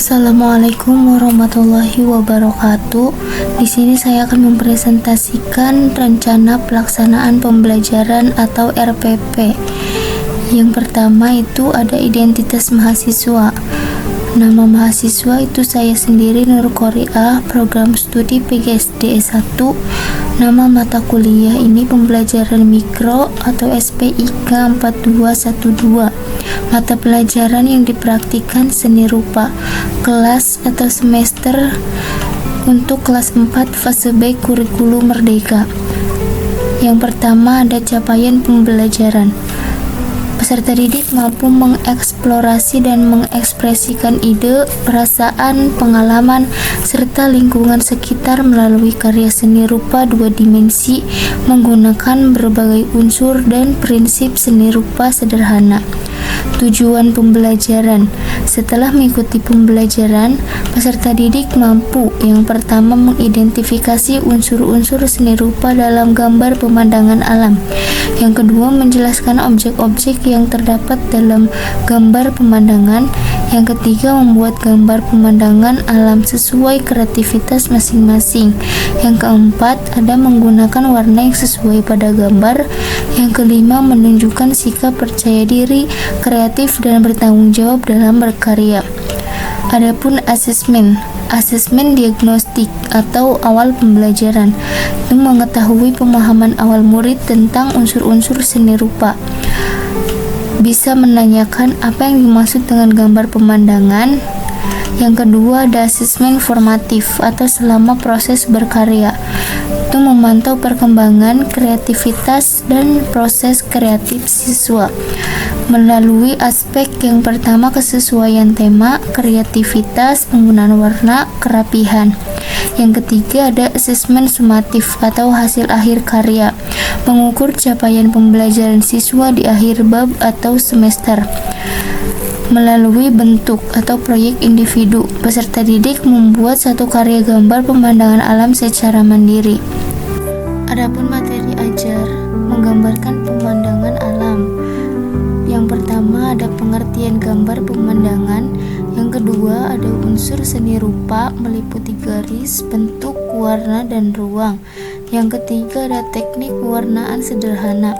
Assalamualaikum warahmatullahi wabarakatuh. Di sini saya akan mempresentasikan rencana pelaksanaan pembelajaran atau RPP. Yang pertama itu ada identitas mahasiswa. Nama mahasiswa itu saya sendiri, Nur Qoriah, program studi PGSD S1. Nama mata kuliah ini pembelajaran mikro atau SPIK 4212. Mata pelajaran yang dipraktikkan seni rupa. Kelas atau semester untuk kelas 4 fase B kurikulum merdeka. Yang pertama ada capaian pembelajaran. Peserta didik mampu mengeksplorasi dan mengekspresikan ide, perasaan, pengalaman, serta lingkungan sekitar melalui karya seni rupa 2 dimensi menggunakan berbagai unsur dan prinsip seni rupa sederhana. Tujuan pembelajaran. Setelah mengikuti pembelajaran, peserta didik mampu yang pertama mengidentifikasi unsur-unsur seni rupa dalam gambar pemandangan alam. Yang kedua, menjelaskan objek-objek yang terdapat dalam gambar pemandangan. Yang ketiga, membuat gambar pemandangan alam sesuai kreativitas masing-masing. Yang keempat, ada menggunakan warna yang sesuai pada gambar. Yang kelima, menunjukkan sikap percaya diri, kreatif, dan bertanggung jawab dalam berkarya. Adapun asesmen diagnostik atau awal pembelajaran itu mengetahui pemahaman awal murid tentang unsur-unsur seni rupa. Bisa menanyakan apa yang dimaksud dengan gambar pemandangan. Yang kedua ada asesmen formatif atau selama proses berkarya. Itu memantau perkembangan kreativitas dan proses kreatif siswa melalui aspek yang pertama kesesuaian tema, kreativitas, penggunaan warna, kerapihan. Yang ketiga ada asesmen sumatif atau hasil akhir karya, mengukur capaian pembelajaran siswa di akhir bab atau semester. Melalui bentuk atau proyek individu, peserta didik membuat satu karya gambar pemandangan alam secara mandiri. Adapun materi ajar menggambarkan pemandangan alam. Yang pertama ada pengertian gambar pemandangan. Yang kedua ada unsur seni rupa meliputi garis, bentuk, warna, dan ruang. Yang ketiga ada teknik pewarnaan sederhana.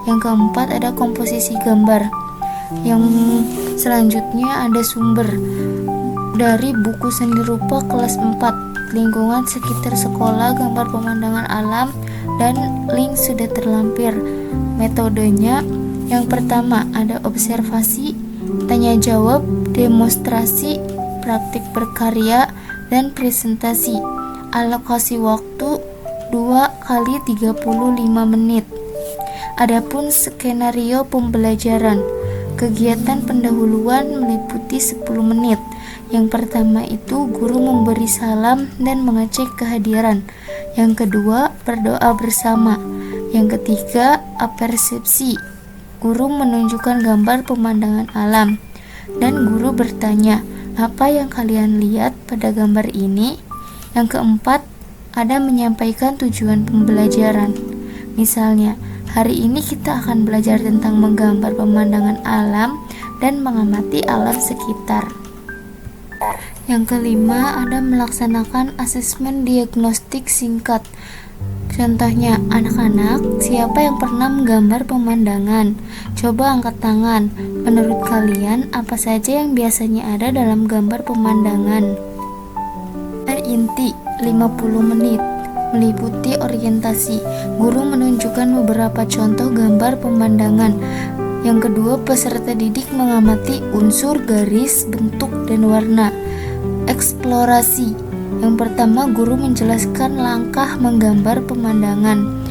Yang keempat ada komposisi gambar. Yang selanjutnya ada sumber dari buku seni rupa kelas 4, lingkungan sekitar sekolah, gambar pemandangan alam, dan link sudah terlampir. Metodenya yang pertama ada observasi, tanya jawab, demonstrasi, praktik berkarya, dan presentasi. Alokasi waktu 2 kali 35 menit. Adapun skenario pembelajaran. Kegiatan pendahuluan meliputi 10 menit. Yang pertama itu guru memberi salam dan mengecek kehadiran. Yang kedua, berdoa bersama. Yang ketiga, apersepsi. Guru menunjukkan gambar pemandangan alam. Dan guru bertanya, apa yang kalian lihat pada gambar ini? Yang keempat, ada menyampaikan tujuan pembelajaran. Misalnya, hari ini kita akan belajar tentang menggambar pemandangan alam dan mengamati alam sekitar. Yang kelima, ada melaksanakan asesmen diagnostik singkat. Contohnya, anak-anak, siapa yang pernah menggambar pemandangan? Coba angkat tangan. Menurut kalian, apa saja yang biasanya ada dalam gambar pemandangan? Inti 50 menit. Meliputi orientasi. Guru menunjukkan beberapa contoh gambar pemandangan. Yang kedua, peserta didik mengamati unsur, garis, bentuk, dan warna. Eksplorasi. Yang pertama, guru menjelaskan langkah menggambar pemandangan.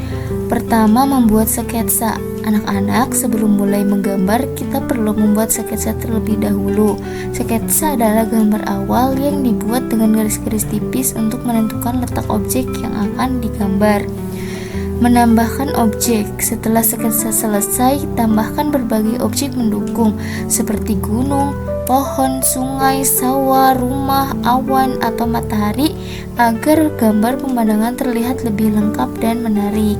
Pertama, membuat sketsa. Anak-anak, sebelum mulai menggambar, kita perlu membuat sketsa terlebih dahulu. Sketsa adalah gambar awal yang dibuat dengan garis-garis tipis untuk menentukan letak objek yang akan digambar. Menambahkan objek. Setelah sketsa selesai, tambahkan berbagai objek mendukung seperti gunung, pohon, sungai, sawah, rumah, awan, atau matahari agar gambar pemandangan terlihat lebih lengkap dan menarik.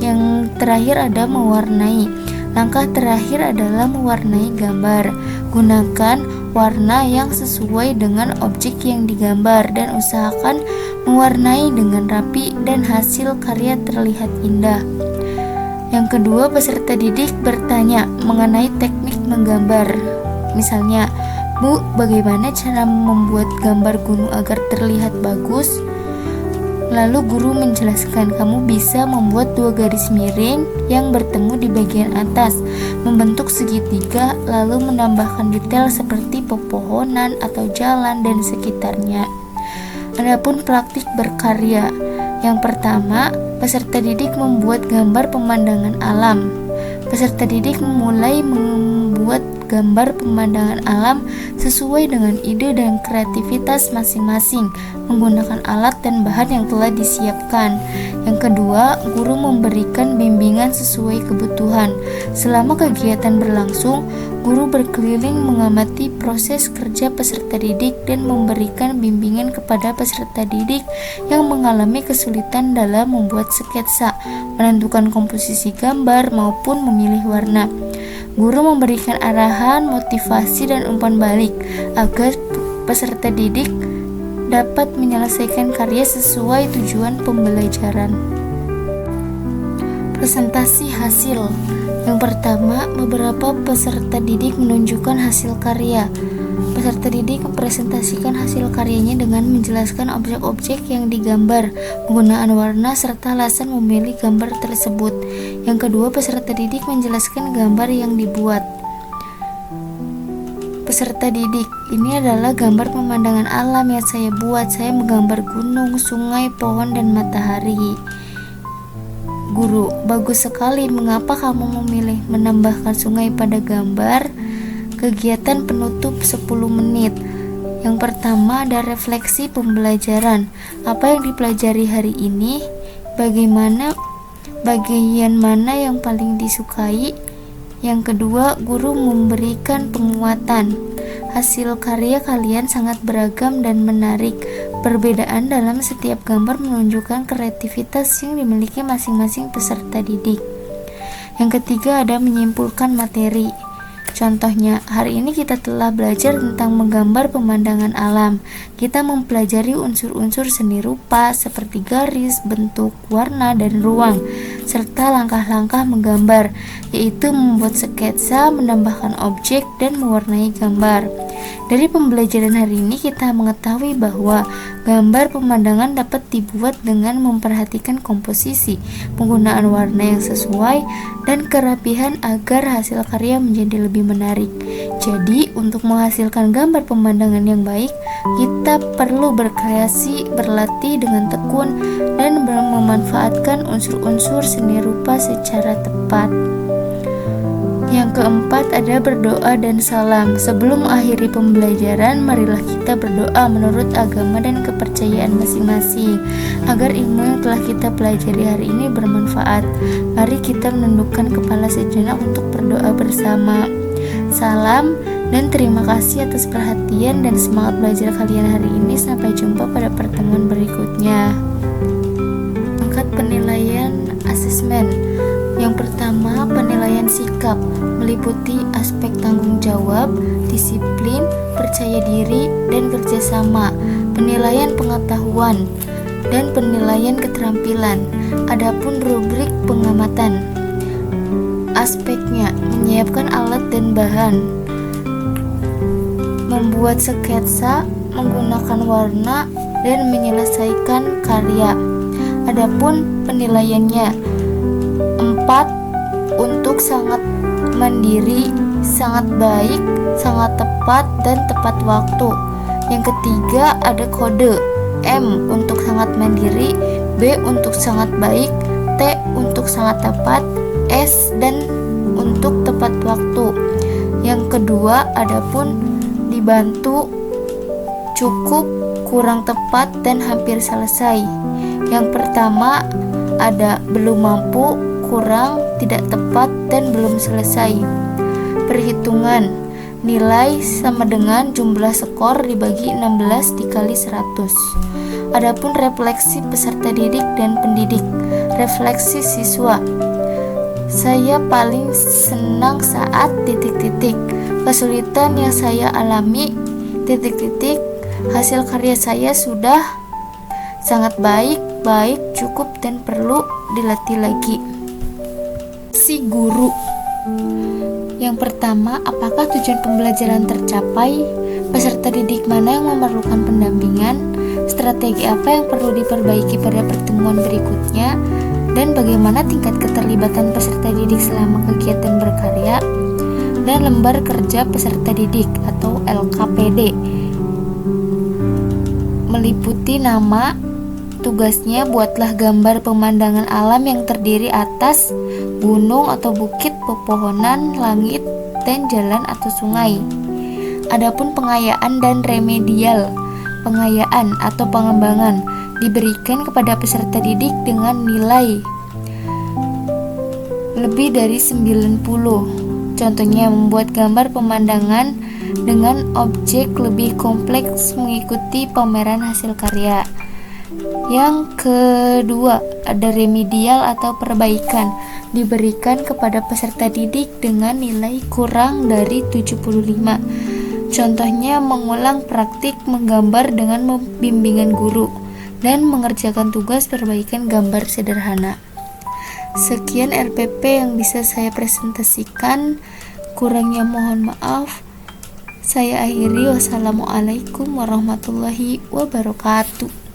Yang terakhir ada mewarnai. Langkah terakhir adalah mewarnai gambar. Gunakan warna yang sesuai dengan objek yang digambar dan usahakan mewarnai dengan rapi dan hasil karya terlihat indah. Yang kedua, peserta didik bertanya mengenai teknik menggambar. Misalnya, Bu, bagaimana cara membuat gambar gunung agar terlihat bagus? Lalu guru menjelaskan, kamu bisa membuat 2 garis miring yang bertemu di bagian atas, membentuk segitiga, lalu menambahkan detail seperti pepohonan atau jalan dan sekitarnya. Adapun praktik berkarya, yang pertama, peserta didik membuat gambar pemandangan alam. Peserta didik memulai membuat gambar pemandangan alam sesuai dengan ide dan kreativitas masing-masing menggunakan alat dan bahan yang telah disiapkan. Yang kedua, guru memberikan bimbingan sesuai kebutuhan. Selama kegiatan berlangsung, guru berkeliling mengamati proses kerja peserta didik dan memberikan bimbingan kepada peserta didik yang mengalami kesulitan dalam membuat sketsa, menentukan komposisi gambar maupun memilih warna. Guru memberikan arahan, motivasi, dan umpan balik agar peserta didik dapat menyelesaikan karya sesuai tujuan pembelajaran. Presentasi hasil. Yang pertama, beberapa peserta didik menunjukkan hasil karya. Peserta didik mempresentasikan hasil karyanya dengan menjelaskan objek-objek yang digambar, penggunaan warna, serta alasan memilih gambar tersebut. Yang kedua, peserta didik menjelaskan gambar yang dibuat. Peserta didik, ini adalah gambar pemandangan alam yang saya buat. Saya menggambar gunung, sungai, pohon, dan matahari. Guru, bagus sekali. Mengapa kamu memilih menambahkan sungai pada gambar? Kegiatan penutup 10 menit. Yang pertama ada refleksi pembelajaran. Apa yang dipelajari hari ini? Bagian mana yang paling disukai? Yang kedua, guru memberikan penguatan. Hasil karya kalian sangat beragam dan menarik. Perbedaan dalam setiap gambar menunjukkan kreativitas yang dimiliki masing-masing peserta didik. Yang ketiga ada menyimpulkan materi. Contohnya, hari ini kita telah belajar tentang menggambar pemandangan alam. Kita mempelajari unsur-unsur seni rupa seperti garis, bentuk, warna, dan ruang, serta langkah-langkah menggambar, yaitu membuat sketsa, menambahkan objek, dan mewarnai gambar. Dari pembelajaran hari ini kita mengetahui bahwa gambar pemandangan dapat dibuat dengan memperhatikan komposisi, penggunaan warna yang sesuai, dan kerapihan agar hasil karya menjadi lebih menarik. Jadi, untuk menghasilkan gambar pemandangan yang baik, kita perlu berkreasi, berlatih dengan tekun, dan memanfaatkan unsur-unsur seni rupa secara tepat. Yang keempat ada berdoa dan salam. Sebelum mengakhiri pembelajaran, marilah kita berdoa menurut agama dan kepercayaan masing-masing agar ilmu yang telah kita pelajari hari ini bermanfaat. Mari kita menundukkan kepala sejenak untuk berdoa bersama. Salam dan terima kasih atas perhatian dan semangat belajar kalian hari ini. Sampai jumpa pada pertemuan berikutnya. Angkat penilaian asesmen. Yang pertama, penilaian sikap meliputi aspek tanggung jawab, disiplin, percaya diri, dan kerjasama. Penilaian pengetahuan dan penilaian keterampilan. Adapun rubrik pengamatan, aspeknya menyiapkan alat dan bahan, membuat sketsa, menggunakan warna, dan menyelesaikan karya. Adapun penilaiannya, 4. Untuk sangat mandiri, sangat baik, sangat tepat, dan tepat waktu. Yang ketiga ada kode. M untuk sangat mandiri, B untuk sangat baik, T untuk sangat tepat, S dan untuk tepat waktu. Yang kedua adapun dibantu, cukup, kurang tepat, dan hampir selesai. Yang pertama ada belum mampu, kurang, tidak tepat, dan belum selesai. Perhitungan nilai sama dengan jumlah skor dibagi 16 dikali 100. Adapun refleksi peserta didik dan pendidik. Refleksi siswa, saya paling senang saat titik-titik. Kesulitan yang saya alami, titik-titik, hasil karya saya sudah sangat baik, cukup dan perlu dilatih lagi. Si guru. Yang pertama, apakah tujuan pembelajaran tercapai? Peserta didik mana yang memerlukan pendampingan? Strategi apa yang perlu diperbaiki pada pertemuan berikutnya? Dan bagaimana tingkat keterlibatan peserta didik selama kegiatan berkarya? Dan lembar kerja peserta didik atau LKPD meliputi nama, tugasnya buatlah gambar pemandangan alam yang terdiri atas gunung atau bukit, pepohonan, langit, dan jalan atau sungai. Adapun pengayaan dan remedial, pengayaan atau pengembangan diberikan kepada peserta didik dengan nilai lebih dari 90. Contohnya membuat gambar pemandangan dengan objek lebih kompleks mengikuti pameran hasil karya. Yang kedua, ada remedial atau perbaikan diberikan kepada peserta didik dengan nilai kurang dari 75. Contohnya mengulang praktik menggambar dengan bimbingan guru dan mengerjakan tugas perbaikan gambar sederhana. Sekian RPP yang bisa saya presentasikan, kurangnya mohon maaf. Saya akhiri, wassalamualaikum warahmatullahi wabarakatuh.